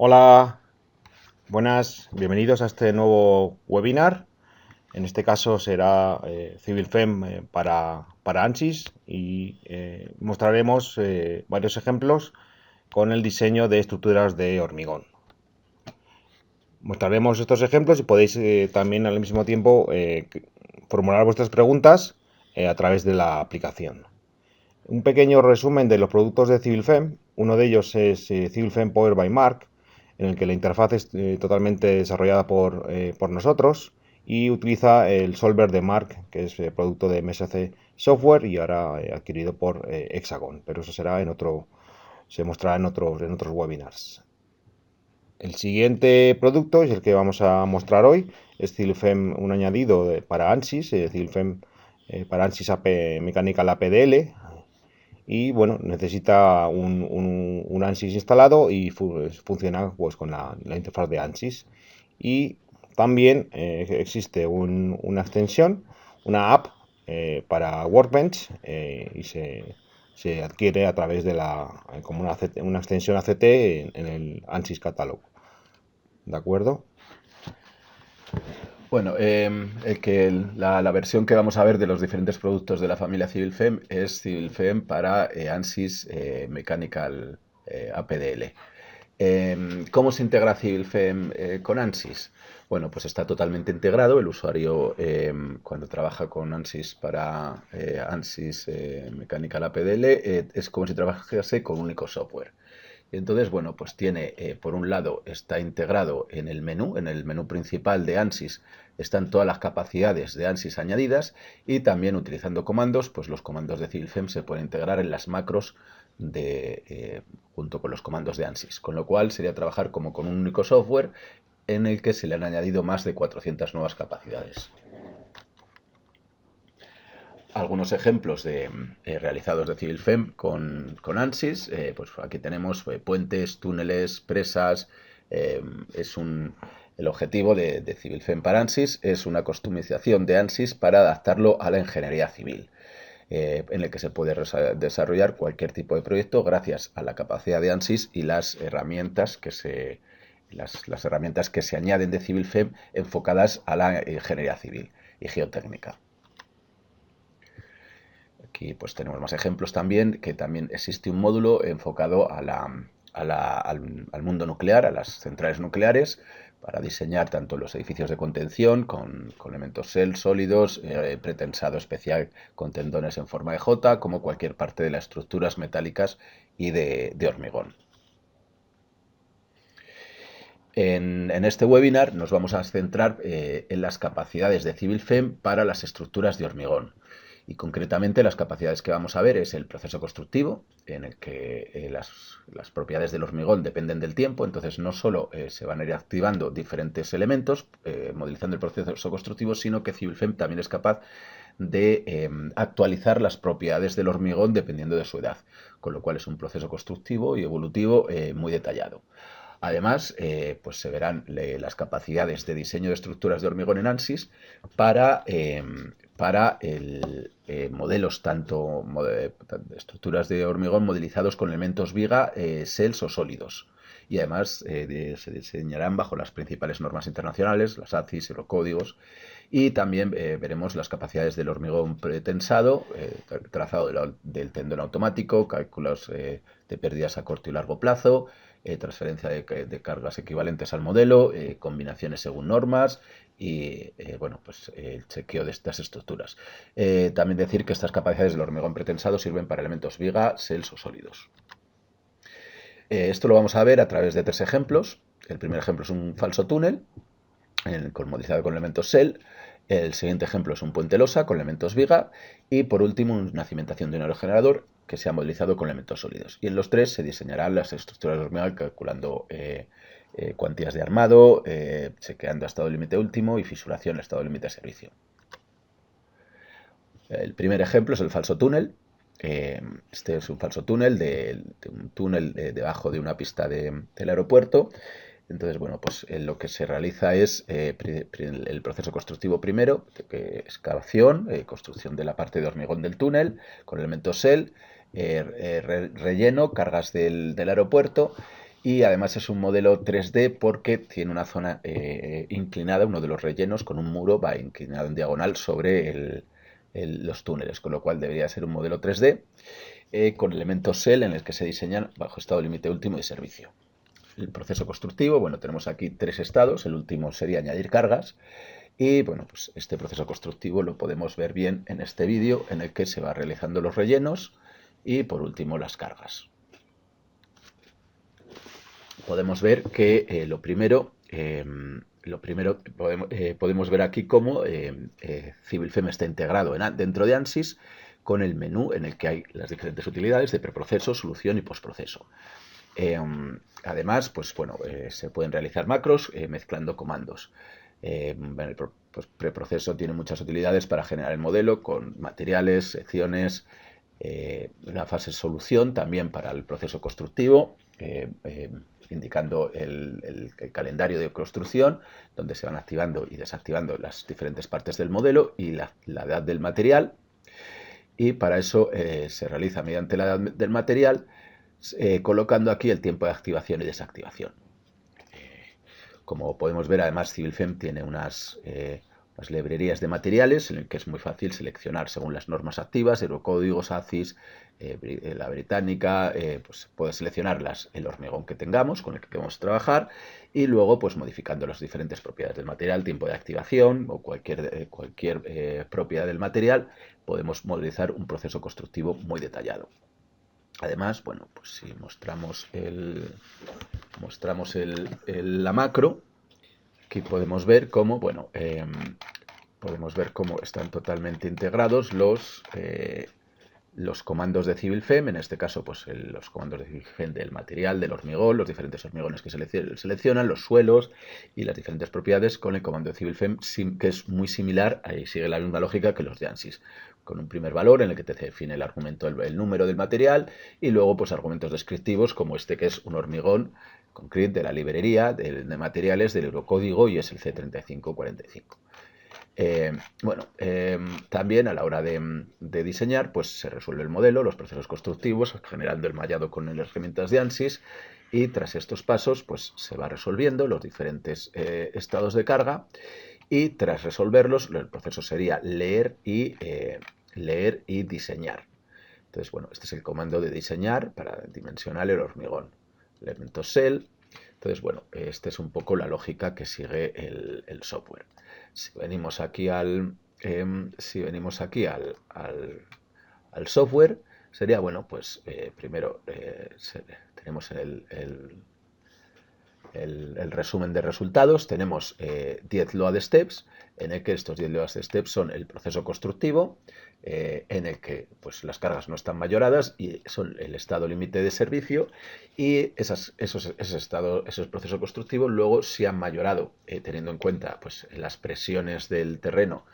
Hola, buenas, bienvenidos a este nuevo webinar. En este caso será CivilFem para ANSYS y mostraremos varios ejemplos con el diseño de estructuras de hormigón. Mostraremos estos ejemplos y podéis también al mismo tiempo formular vuestras preguntas a través de la aplicación. Un pequeño resumen de los productos de CivilFem. Uno de ellos es CivilFem Powered by Mark, en el que la interfaz es totalmente desarrollada por nosotros y utiliza el solver de Mark, que es producto de MSC Software y ahora adquirido por Hexagon, pero eso será se mostrará en otros webinars. El siguiente producto es el que vamos a mostrar hoy, es CivilFem, un añadido para ANSYS, CivilFem para ANSYS Mechanical APDL, y bueno, necesita un ANSYS instalado y funciona pues con la interfaz de ANSYS. Y también existe una extensión, una app para Workbench y se adquiere a través de como una extensión ACT en el ANSYS catálogo. ¿De acuerdo? Bueno, la versión que vamos a ver de los diferentes productos de la familia CivilFem es CivilFem para ANSYS Mechanical APDL. ¿Cómo se integra CivilFem con ANSYS? Bueno, pues está totalmente integrado. El usuario, cuando trabaja con ANSYS para ANSYS Mechanical APDL, es como si trabajase con un único software. Entonces, bueno, pues tiene, por un lado, está integrado en el menú principal de ANSYS, están todas las capacidades de ANSYS añadidas y también utilizando comandos, pues los comandos de CivilFem se pueden integrar en las macros junto con los comandos de ANSYS, con lo cual sería trabajar como con un único software en el que se le han añadido más de 400 nuevas capacidades. Algunos ejemplos realizados de CivilFem con ANSYS, pues aquí tenemos puentes, túneles, presas. eh, es un, el objetivo de CivilFem para ANSYS es una customización de ANSYS para adaptarlo a la ingeniería civil, en el que se puede desarrollar cualquier tipo de proyecto gracias a la capacidad de ANSYS y las herramientas que se añaden de CivilFem enfocadas a la ingeniería civil y geotécnica. Aquí pues tenemos más ejemplos también, que también existe un módulo enfocado al mundo nuclear, a las centrales nucleares, para diseñar tanto los edificios de contención con elementos shell sólidos, pretensado especial con tendones en forma de J, como cualquier parte de las estructuras metálicas y de hormigón. En este webinar nos vamos a centrar en las capacidades de CivilFem para las estructuras de hormigón. Y concretamente las capacidades que vamos a ver es el proceso constructivo, en el que las propiedades del hormigón dependen del tiempo, entonces no solo se van a ir activando diferentes elementos modelizando el proceso constructivo, sino que CivilFem también es capaz de actualizar las propiedades del hormigón dependiendo de su edad, con lo cual es un proceso constructivo y evolutivo muy detallado. Además, pues se verán las capacidades de diseño de estructuras de hormigón en ANSYS para modelos tanto de estructuras de hormigón modelizados con elementos viga, cells o sólidos. Y además se diseñarán bajo las principales normas internacionales, las ACIS y los códigos. Y también veremos las capacidades del hormigón pretensado, trazado del tendón automático, cálculos de pérdidas a corto y largo plazo, transferencia de cargas equivalentes al modelo, combinaciones según normas y bueno, pues el chequeo de estas estructuras. También decir que estas capacidades del hormigón pretensado sirven para elementos viga, cells o sólidos. Esto lo vamos a ver a través de tres ejemplos. El primer ejemplo es un falso túnel modelizado con elementos shell. El siguiente ejemplo es un puente losa con elementos viga. Y por último, una cimentación de un aerogenerador que se ha modelizado con elementos sólidos. Y en los tres se diseñarán las estructuras de hormigón calculando cuantías de armado, chequeando estado límite último y fisuración estado límite de servicio. El primer ejemplo es el falso túnel. Este es un falso túnel de un túnel debajo de una pista del aeropuerto. Entonces, bueno, pues lo que se realiza es el proceso constructivo primero, excavación, construcción de la parte de hormigón del túnel con elementos shell, relleno, cargas del aeropuerto Y además es un modelo 3D porque tiene una zona inclinada, uno de los rellenos con un muro va inclinado en diagonal sobre los túneles, con lo cual debería ser un modelo 3D con elementos Shell en el que se diseñan bajo estado límite último de servicio. El proceso constructivo, bueno, tenemos aquí 3 estados, el último sería añadir cargas y bueno, pues este proceso constructivo lo podemos ver bien en este vídeo en el que se va realizando los rellenos y por último las cargas. Podemos ver que podemos ver aquí cómo CivilFem está integrado dentro de ANSYS con el menú en el que hay las diferentes utilidades de preproceso, solución y postproceso. Además, pues bueno, se pueden realizar macros mezclando comandos. El preproceso tiene muchas utilidades para generar el modelo con materiales, secciones, la fase solución también para el proceso constructivo, indicando el calendario de construcción, donde se van activando y desactivando las diferentes partes del modelo y la edad del material. Y para eso se realiza mediante la edad del material, colocando aquí el tiempo de activación y desactivación. Como podemos ver, además, CivilFem tiene unas librerías de materiales en el que es muy fácil seleccionar según las normas activas, Eurocódigos, ACIS, la británica, pues puede seleccionar el hormigón que tengamos, con el que queremos trabajar, y luego pues modificando las diferentes propiedades del material, tiempo de activación o cualquier propiedad del material, podemos modelizar un proceso constructivo muy detallado. Además, bueno, pues si mostramos la macro, aquí podemos ver cómo, bueno, están totalmente integrados los comandos de CivilFem, en este caso, pues los comandos de CivilFem del material, del hormigón, los diferentes hormigones que seleccionan, los suelos y las diferentes propiedades con el comando de CivilFem, que es muy similar, ahí sigue la misma lógica que los de ANSYS, con un primer valor en el que te define el argumento, el número del material, y luego pues argumentos descriptivos como este que es un hormigón concreto de la librería de materiales del Eurocódigo y es el C3545. También a la hora de diseñar, pues se resuelve el modelo, los procesos constructivos, generando el mallado con las herramientas de ANSYS, y tras estos pasos, pues se va resolviendo los diferentes estados de carga, y tras resolverlos, el proceso sería leer y diseñar. Entonces, bueno, este es el comando de diseñar para dimensionar el hormigón. Elementos Shell. Entonces, bueno, esta es un poco la lógica que sigue el software. Si venimos aquí al software, sería, bueno, pues primero tenemos el resumen de resultados, tenemos 10 load steps, en el que estos 10 load steps son el proceso constructivo, en el que pues, las cargas no están mayoradas y son el estado límite de servicio, y esos procesos constructivos luego se han mayorado teniendo en cuenta pues, las presiones del terreno,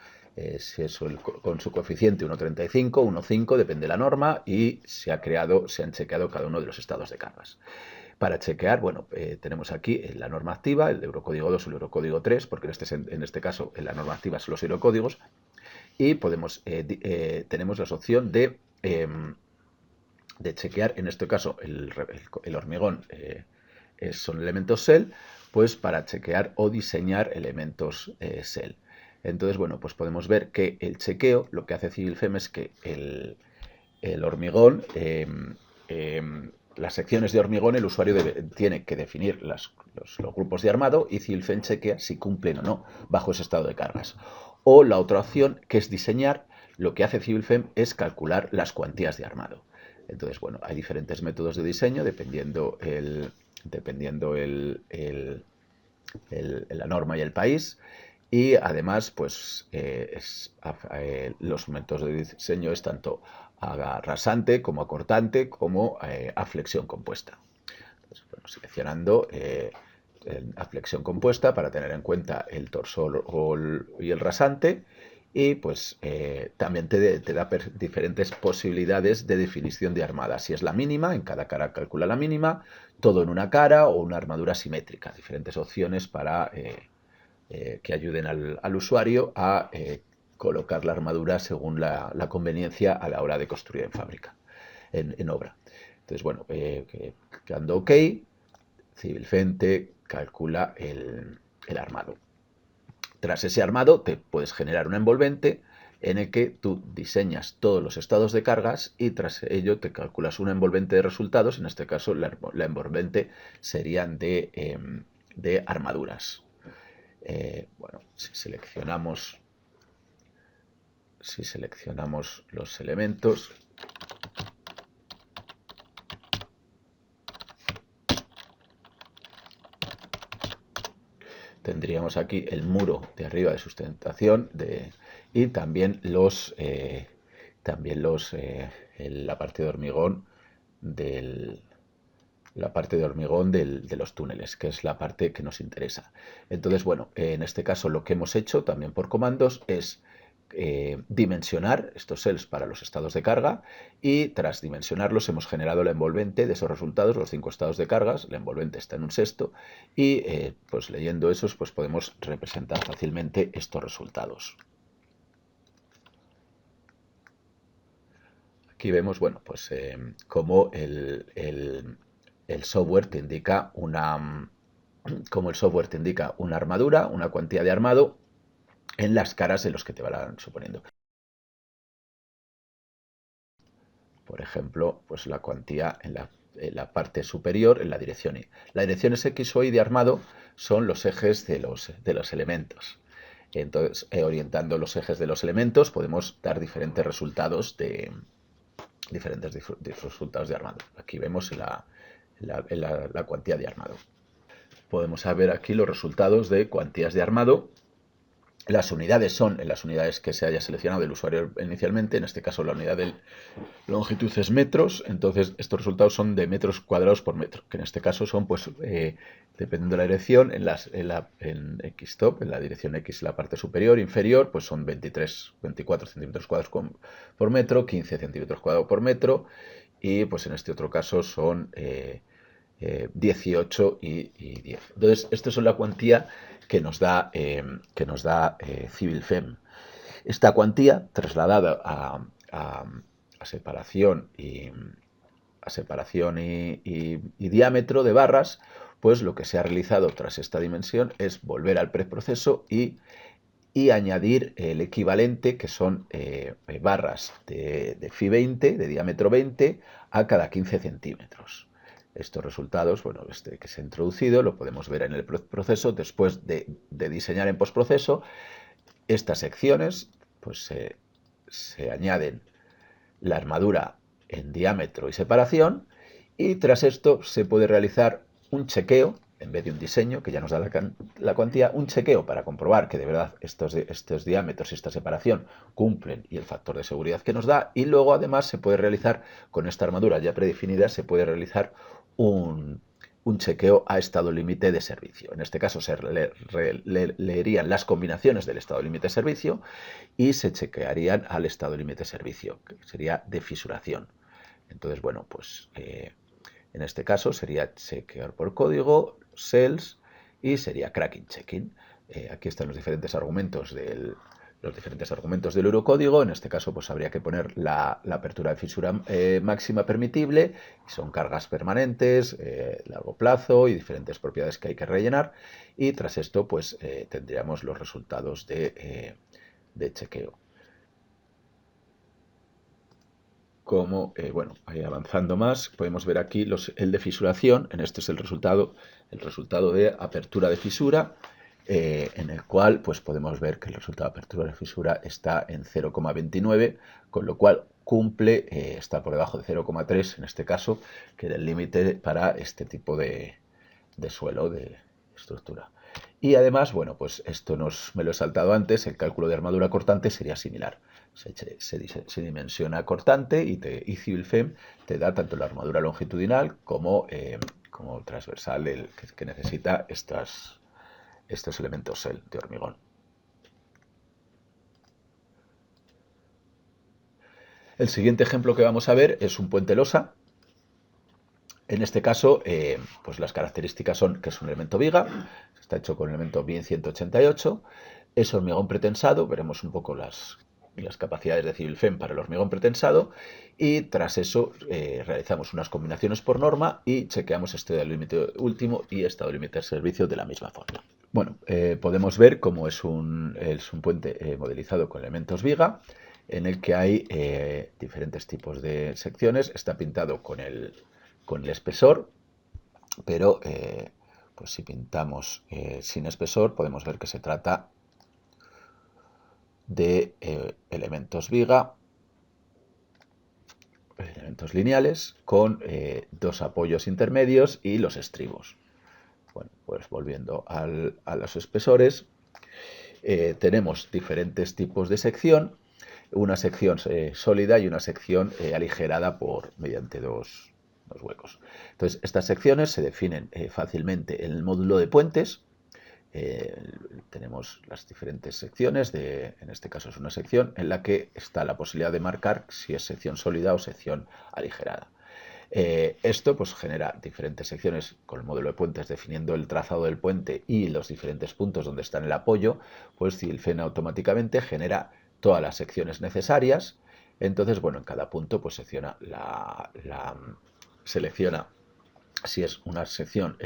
si es con su coeficiente 1,35, 1,5, depende de la norma, y se han chequeado cada uno de los estados de cargas. Para chequear, bueno, tenemos aquí la norma activa, el Eurocódigo 2 o el Eurocódigo 3, porque en este caso en la norma activa son los eurocódigos, y tenemos la opción de chequear, en este caso el hormigón son elementos Shell, pues para chequear o diseñar elementos Shell. Entonces, bueno, pues podemos ver que el chequeo, lo que hace CivilFem es que el hormigón, las secciones de hormigón, el usuario tiene que definir los grupos de armado y CivilFem chequea si cumplen o no bajo ese estado de cargas. O la otra opción, que es diseñar, lo que hace CivilFem es calcular las cuantías de armado. Entonces, bueno, hay diferentes métodos de diseño dependiendo la norma y el país. Y además, pues los métodos de diseño es tanto a rasante como a cortante como a flexión compuesta. Entonces, bueno, seleccionando a flexión compuesta para tener en cuenta el torsor y el rasante, y pues también te da diferentes posibilidades de definición de armada. Si es la mínima, en cada cara calcula la mínima, todo en una cara o una armadura simétrica. Diferentes opciones para que ayuden al usuario a colocar la armadura según la conveniencia a la hora de construir en fábrica, en obra. Entonces, bueno, dando OK, Civilfem te calcula el armado. Tras ese armado te puedes generar un envolvente en el que tú diseñas todos los estados de cargas y tras ello te calculas un envolvente de resultados. En este caso la envolvente serían de armaduras. Bueno, si seleccionamos los elementos, tendríamos aquí el muro de arriba de sustentación y también la parte de hormigón de los túneles, que es la parte que nos interesa. Entonces, bueno, en este caso lo que hemos hecho también por comandos es dimensionar estos cells para los estados de carga y tras dimensionarlos hemos generado la envolvente de esos resultados, los 5 estados de cargas. La envolvente está en un sexto y pues leyendo esos pues podemos representar fácilmente estos resultados. Aquí vemos, bueno, pues cómo el software te indica una armadura, una cuantía de armado en las caras de los que te van suponiendo. Por ejemplo, pues la cuantía en la parte superior, en la dirección Y. Las direcciones X o Y de armado son los ejes de los elementos. Entonces, orientando los ejes de los elementos, podemos dar diferentes resultados de armado. Aquí vemos la cuantía de armado. Podemos ver aquí los resultados de cuantías de armado. Las unidades son en las unidades que se haya seleccionado el usuario inicialmente. En este caso la unidad de longitud es metros. Entonces estos resultados son de metros cuadrados por metro, que en este caso son, pues, dependiendo de la dirección, en X-top, en la dirección X, la parte superior, inferior, pues son 24 centímetros cuadrados por metro, 15 centímetros cuadrados por metro. Y pues en este otro caso son 18 y 10. Entonces, esta es la cuantía que nos da Civilfem. Esta cuantía trasladada a separación y diámetro de barras, pues lo que se ha realizado tras esta dimensión es volver al preproceso y añadir el equivalente, que son barras de Fi 20, de diámetro 20, a cada 15 centímetros. Estos resultados, bueno, que se ha introducido, lo podemos ver en el proceso. Después de diseñar en postproceso, estas secciones, pues se añaden la armadura en diámetro y separación, y tras esto se puede realizar un chequeo, en vez de un diseño, que ya nos da la cuantía, un chequeo para comprobar que de verdad estos diámetros y esta separación cumplen y el factor de seguridad que nos da, y luego además se puede realizar, con esta armadura ya predefinida, se puede realizar un chequeo a estado límite de servicio. En este caso se leerían las combinaciones del estado límite de servicio y se chequearían al estado límite de servicio, que sería de fisuración. Entonces, bueno, pues en este caso sería chequear por código, cells, y sería cracking checking. Aquí están los diferentes argumentos del eurocódigo. En este caso, pues habría que poner la apertura de fisura máxima permitible, son cargas permanentes, largo plazo y diferentes propiedades que hay que rellenar. Y tras esto, pues tendríamos los resultados de chequeo. Como, bueno, avanzando más, podemos ver aquí el de fisuración. En este es el resultado de apertura de fisura, en el cual pues podemos ver que el resultado de apertura de fisura está en 0,29, con lo cual cumple, está por debajo de 0,3 en este caso, que era el límite para este tipo de suelo, de estructura. Y además, bueno, pues esto me lo he saltado antes, el cálculo de armadura cortante sería similar. Se dimensiona cortante y Civilfem te da tanto la armadura longitudinal como transversal que necesita estos elementos de hormigón. El siguiente ejemplo que vamos a ver es un puente losa. En este caso, pues las características son que es un elemento viga, está hecho con el elemento BIEN 188, es hormigón pretensado, veremos un poco las las capacidades de CivilFEM para el hormigón pretensado, y tras eso realizamos unas combinaciones por norma y chequeamos estado límite último y estado límite de servicio de la misma forma. Bueno, podemos ver cómo es un puente modelizado con elementos viga, en el que hay diferentes tipos de secciones. Está pintado con el espesor, pero pues si pintamos sin espesor podemos ver que se trata de elementos viga, elementos lineales con dos apoyos intermedios y los estribos. Bueno, pues volviendo a los espesores, tenemos diferentes tipos de sección, una sección sólida y una sección aligerada mediante dos huecos. Entonces, estas secciones se definen fácilmente en el módulo de puentes. Tenemos las diferentes secciones, en este caso es una sección en la que está la posibilidad de marcar si es sección sólida o sección aligerada. Esto pues genera diferentes secciones con el módulo de puentes definiendo el trazado del puente y los diferentes puntos donde está en el apoyo. Pues CivilFEM automáticamente genera todas las secciones necesarias. Entonces, bueno, en cada punto pues selecciona si es una sección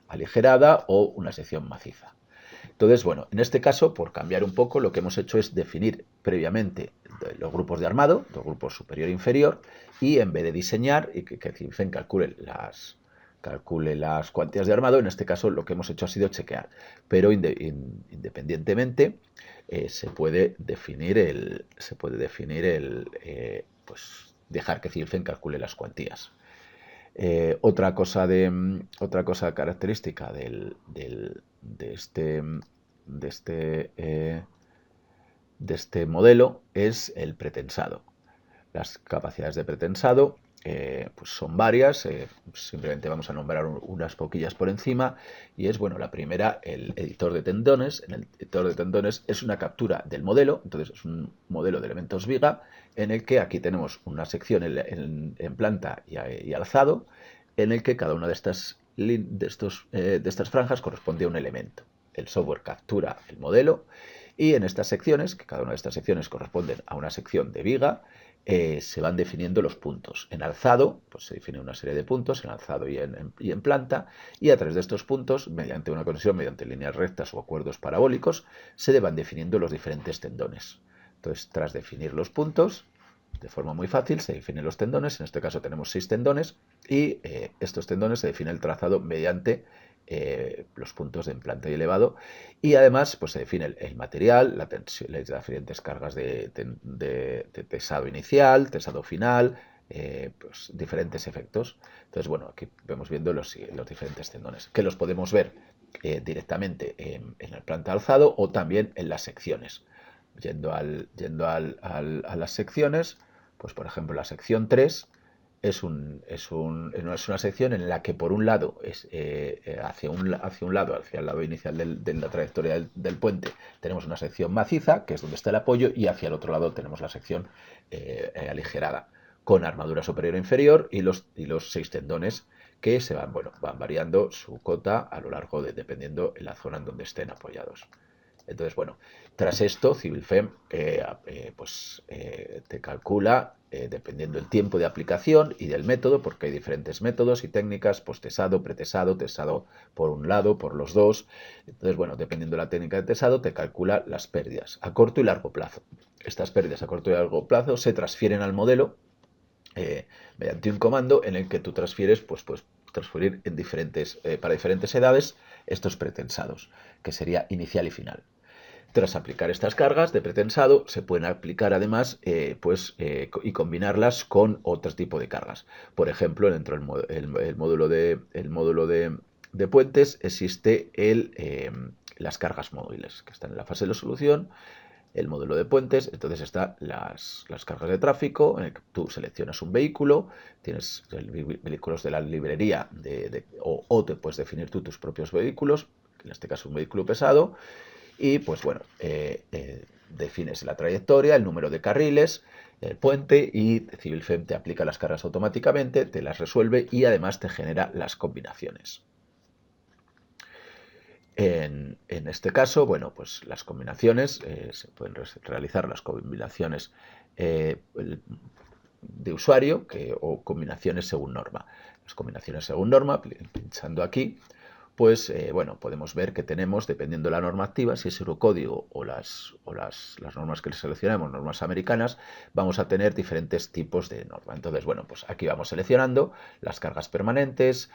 aligerada o una sección maciza. Entonces, bueno, en este caso, por cambiar un poco, lo que hemos hecho es definir previamente los grupos de armado, los grupos superior e inferior, y en vez de diseñar y que CivilFEM calcule las cuantías de armado, en este caso lo que hemos hecho ha sido chequear. Pero independientemente se puede definir pues dejar que CivilFEM calcule las cuantías. Otra cosa característica de este modelo es el pretensado. Las capacidades de pretensado pues son varias, simplemente vamos a nombrar unas poquillas por encima, y es, bueno, la primera, el editor de tendones. En el editor de tendones es una captura del modelo, entonces es un modelo de elementos viga, en el que aquí tenemos una sección en planta y alzado, en el que cada una de estas franjas corresponde a un elemento. El software captura el modelo, y en estas secciones, que cada una de estas secciones corresponden a una sección de viga, se van definiendo los puntos. En alzado, pues se define una serie de puntos, en alzado y en planta, y a través de estos puntos, mediante una conexión, mediante líneas rectas o acuerdos parabólicos, se van definiendo los diferentes tendones. Entonces, tras definir los puntos, de forma muy fácil, se definen los tendones. En este caso tenemos 6 tendones, y estos tendones se define el trazado mediante los puntos de planta y elevado, y además pues se define el material, las diferentes cargas de tesado inicial, tesado final, pues diferentes efectos. Entonces, bueno, aquí vemos viendo los diferentes tendones, que los podemos ver directamente en el planta alzado o también en las secciones. Yendo a las secciones, pues por ejemplo la sección 3 es una sección en la que por un lado hacia el lado inicial de la trayectoria del puente, tenemos una sección maciza, que es donde está el apoyo, y hacia el otro lado tenemos la sección aligerada, con armadura superior e inferior y los 6 tendones que van variando su cota a lo largo dependiendo en la zona en donde estén apoyados. Entonces, bueno, tras esto, CivilFEM te calcula, dependiendo del tiempo de aplicación y del método, porque hay diferentes métodos y técnicas, posttesado, pretesado, tesado por un lado, por los dos. Entonces, bueno, dependiendo de la técnica de tesado, te calcula las pérdidas a corto y largo plazo. Estas pérdidas a corto y largo plazo se transfieren al modelo mediante un comando en el que tú transfieres, pues transferir para diferentes edades estos pretensados, que sería inicial y final. Tras aplicar estas cargas de pretensado, se pueden aplicar además y combinarlas con otro tipo de cargas. Por ejemplo, dentro del módulo de puentes existe las cargas móviles, que están en la fase de la solución. El módulo de puentes, entonces están las cargas de tráfico, en el que tú seleccionas un vehículo, tienes vehículos de la librería o te puedes definir tú tus propios vehículos, en este caso un vehículo pesado, y pues bueno, defines la trayectoria, el número de carriles, el puente, y CivilFEM te aplica las cargas automáticamente, te las resuelve y además te genera las combinaciones. En este caso, bueno, pues las combinaciones, se pueden realizar las combinaciones de usuario o combinaciones según norma. Las combinaciones según norma, pinchando aquí, pues bueno, podemos ver que tenemos, dependiendo de la norma activa, si es Eurocódigo o las normas que seleccionamos, normas americanas, vamos a tener diferentes tipos de norma. Entonces, bueno, pues aquí vamos seleccionando las cargas permanentes,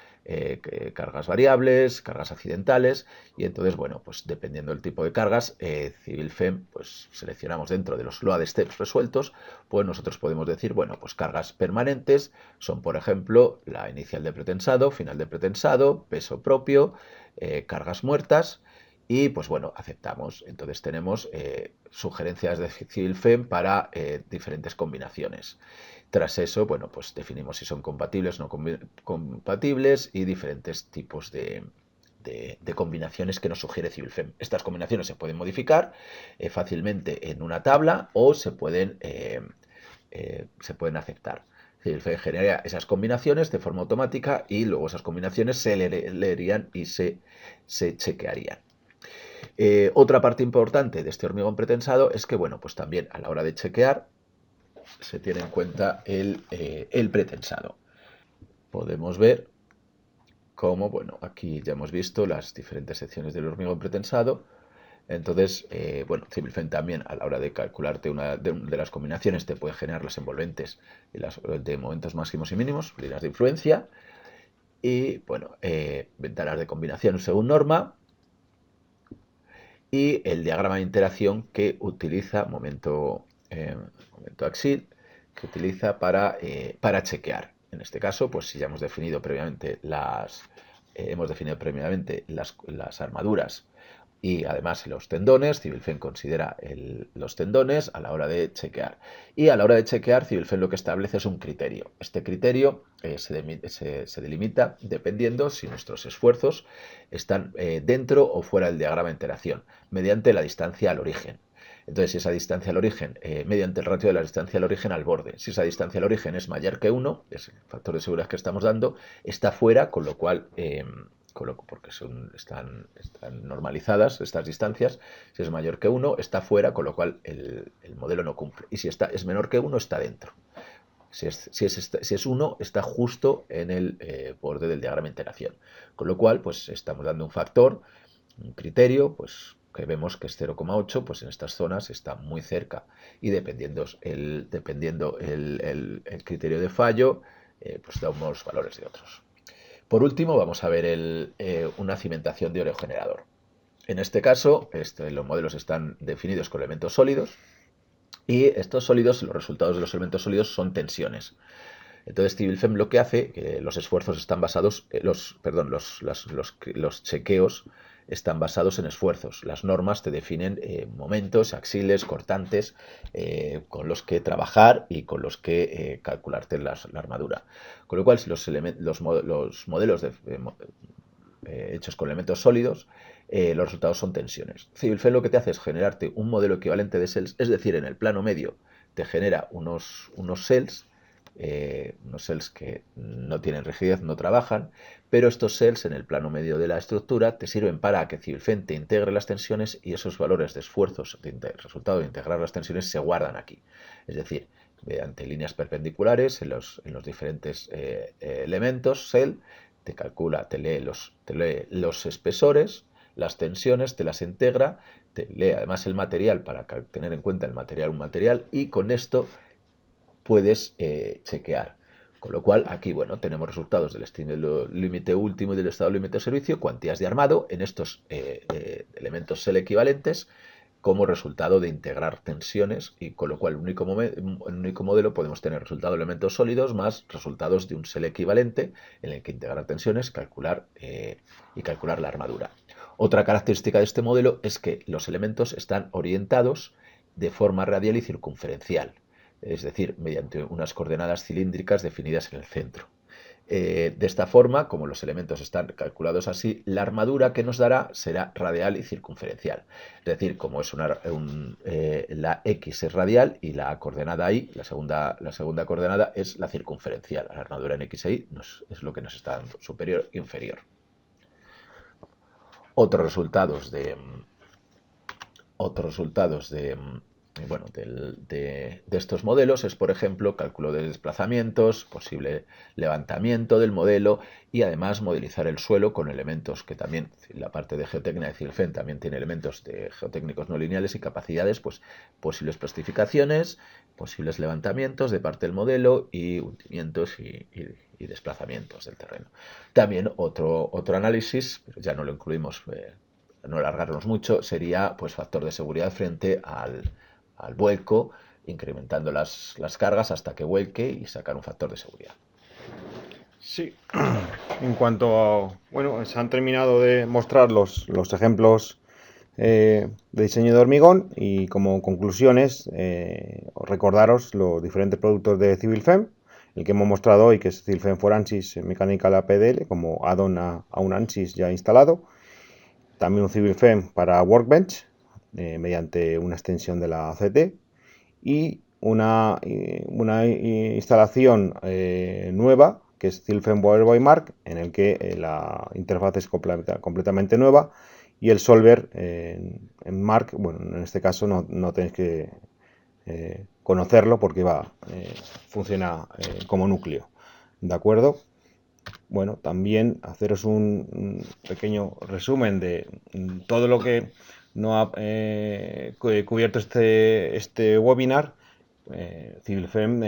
cargas variables, cargas accidentales, y entonces, bueno, pues dependiendo del tipo de cargas, CivilFEM, pues seleccionamos dentro de los load steps resueltos, pues nosotros podemos decir, bueno, pues cargas permanentes son, por ejemplo, la inicial de pretensado, final de pretensado, peso propio, cargas muertas, y pues bueno, aceptamos. Entonces tenemos sugerencias de CivilFEM para diferentes combinaciones. Tras eso, bueno, pues definimos si son compatibles o no compatibles y diferentes tipos de combinaciones que nos sugiere CivilFEM. Estas combinaciones se pueden modificar fácilmente en una tabla o se pueden aceptar. CivilFEM genera esas combinaciones de forma automática y luego esas combinaciones se leerían y se chequearían. Otra parte importante de este hormigón pretensado es que, bueno, pues también a la hora de chequear se tiene en cuenta el pretensado. Podemos ver cómo, bueno, aquí ya hemos visto las diferentes secciones del hormigón pretensado. Entonces, bueno, CivilFEM también a la hora de calcularte una de las combinaciones te puede generar las envolventes y las de momentos máximos y mínimos, líneas de influencia, y bueno, ventanas de combinación según norma, y el diagrama de interacción que utiliza momento axil, que utiliza para chequear. En este caso, pues si ya hemos definido previamente las armaduras y además los tendones, CivilFEM considera los tendones a la hora de chequear. Y a la hora de chequear, CivilFEM lo que establece es un criterio. Este criterio se delimita dependiendo si nuestros esfuerzos están dentro o fuera del diagrama de interacción, mediante la distancia al origen. Entonces, si esa distancia al origen, mediante el ratio de la distancia al origen al borde, si esa distancia al origen es mayor que 1, es el factor de seguridad que estamos dando, está fuera, con lo cual porque están normalizadas estas distancias, si es mayor que 1 está fuera, con lo cual el modelo no cumple, y si es menor que 1 está dentro. Si es 1 está justo en el borde del diagrama de interacción, con lo cual pues estamos dando un factor, un criterio, pues que vemos que es 0,8, pues en estas zonas está muy cerca, y dependiendo el criterio de fallo, pues da unos valores de otros. Por último, vamos a ver una cimentación de orogenerador. En este caso, los modelos están definidos con elementos sólidos, y estos sólidos, los resultados de los elementos sólidos son tensiones. Entonces, CivilFEM lo que hace, que los esfuerzos están basados, los chequeos están basados en esfuerzos. Las normas te definen momentos, axiles, cortantes, con los que trabajar y con los que calcularte la armadura. Con lo cual, si los modelos hechos con elementos sólidos, los resultados son tensiones. CivilFEM lo que te hace es generarte un modelo equivalente de cells, es decir, en el plano medio te genera unos cells, que no tienen rigidez, no trabajan, pero estos cells en el plano medio de la estructura te sirven para que CivilFEM te integre las tensiones, y esos valores de esfuerzos, resultado de integrar las tensiones, se guardan aquí. Es decir, mediante líneas perpendiculares en los diferentes elementos cell, te calcula, te lee los espesores, las tensiones, te las integra, te lee además el material para tener en cuenta un material, y con esto puedes chequear. Con lo cual, aquí, bueno, tenemos resultados del estado límite último y del estado límite de servicio, cuantías de armado en estos elementos cell equivalentes, como resultado de integrar tensiones, y con lo cual en un único modelo podemos tener resultados de elementos sólidos más resultados de un cell equivalente en el que integrar tensiones, calcular la armadura. Otra característica de este modelo es que los elementos están orientados de forma radial y circunferencial, es decir, mediante unas coordenadas cilíndricas definidas en el centro. De esta forma, como los elementos están calculados así, la armadura que nos dará será radial y circunferencial. Es decir, como es la X es radial y la coordenada Y, la segunda coordenada, es la circunferencial. La armadura en X e Y es lo que nos está dando, superior e inferior. Otros resultados de, otros resultados de, bueno, de estos modelos es, por ejemplo, cálculo de desplazamientos, posible levantamiento del modelo y además modelizar el suelo con elementos que también, la parte de geotecnia de CILFEN también tiene elementos de geotécnicos no lineales y capacidades, pues posibles plastificaciones, posibles levantamientos de parte del modelo y hundimientos y desplazamientos del terreno. También otro análisis, pero ya no lo incluimos, no alargarnos mucho, sería pues factor de seguridad frente al vuelco, incrementando las cargas hasta que vuelque y sacar un factor de seguridad. Sí, en cuanto a, bueno, se han terminado de mostrar los ejemplos de diseño de hormigón y como conclusiones, recordaros los diferentes productos de CivilFem, el que hemos mostrado hoy, que es CivilFem for ANSYS Mechanical APDL, como add-on a un ANSYS ya instalado. También un CivilFem para Workbench, mediante una extensión de la CT. Y una instalación nueva, que es CivilFem by Mark, en el que la interfaz es completamente nueva y el solver en Mark, bueno, en este caso no tenéis que conocerlo porque funciona como núcleo. ¿De acuerdo? Bueno, también haceros un pequeño resumen de todo lo que no ha cubierto este webinar. CivilFem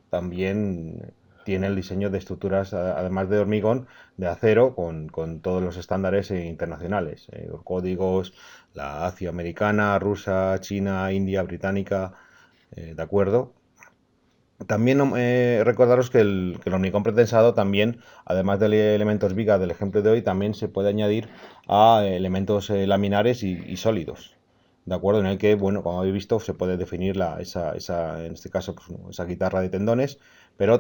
también tiene el diseño de estructuras, además de hormigón, de acero, con todos los estándares internacionales. Los códigos, la ACIO americana, rusa, china, india, británica, ¿de acuerdo? También recordaros que el hormigón pretensado también, además de elementos viga del ejemplo de hoy, también se puede añadir a elementos laminares y sólidos. ¿De acuerdo? En el que, bueno, como habéis visto, se puede definir en este caso, pues, esa guitarra de tendones, pero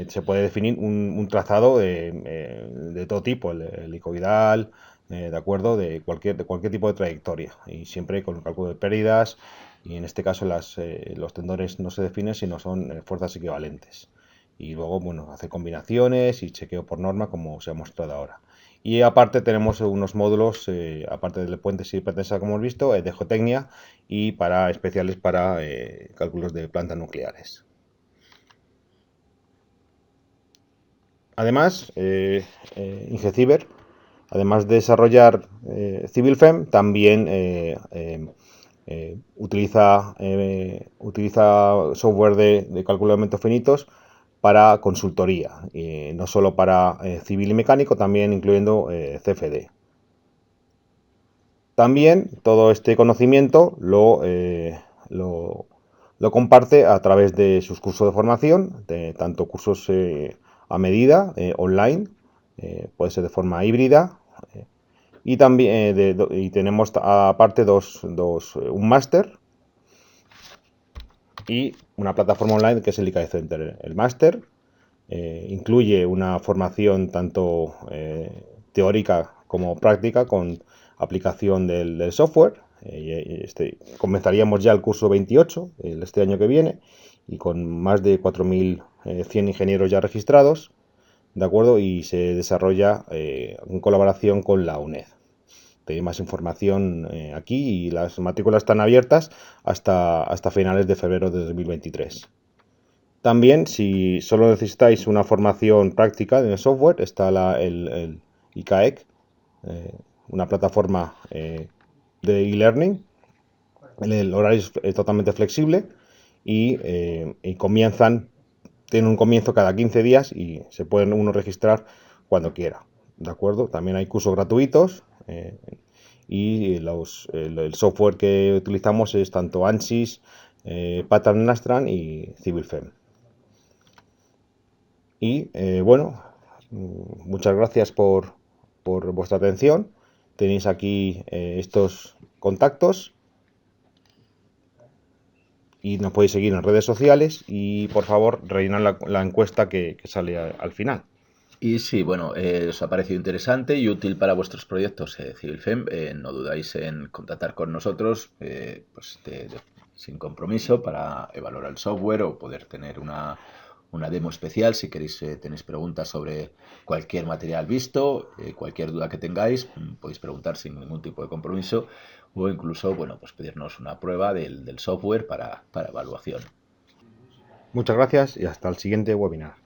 se puede definir un trazado de todo tipo, el helicoidal, ¿de acuerdo? De cualquier tipo de trayectoria, y siempre con cálculo de pérdidas, y en este caso los tendones no se definen, sino son fuerzas equivalentes. Y luego, bueno, hacer combinaciones y chequeo por norma, como se ha mostrado ahora. Y aparte tenemos unos módulos, aparte del puente y hipertensa, como hemos visto, de geotecnia y especiales para cálculos de plantas nucleares. Además, Ingeciber, además de desarrollar CivilFem, también utiliza software de cálculo de elementos finitos para consultoría, no solo para civil y mecánico, también incluyendo CFD. También todo este conocimiento lo comparte a través de sus cursos de formación, tanto cursos a medida, online, puede ser de forma híbrida, y también y tenemos aparte un máster y una plataforma online que es el ICAE Center. El máster incluye una formación tanto teórica como práctica con aplicación del software. Comenzaríamos ya el curso 28 este año que viene y con más de 4.100 ingenieros ya registrados, ¿de acuerdo? Y se desarrolla en colaboración con la UNED. Tenéis más información aquí y las matrículas están abiertas hasta finales de febrero de 2023. También, si solo necesitáis una formación práctica en el software, está el ICAEC, una plataforma de e-learning. El horario es totalmente flexible y tienen un comienzo cada 15 días y se pueden uno registrar cuando quiera. ¿De acuerdo? También hay cursos gratuitos y el software que utilizamos es tanto ANSYS, Pattern Nastran y CivilFem. Y bueno, muchas gracias por vuestra atención. Tenéis aquí estos contactos y nos podéis seguir en redes sociales y por favor rellenar la encuesta que sale al final. Y sí, bueno, os ha parecido interesante y útil para vuestros proyectos CivilFem, no dudáis en contactar con nosotros pues sin compromiso para evaluar el software o poder tener una demo especial si queréis, tenéis preguntas sobre cualquier material visto, cualquier duda que tengáis, podéis preguntar sin ningún tipo de compromiso o incluso, bueno, pues pedirnos una prueba del software para evaluación. Muchas gracias y hasta el siguiente webinar.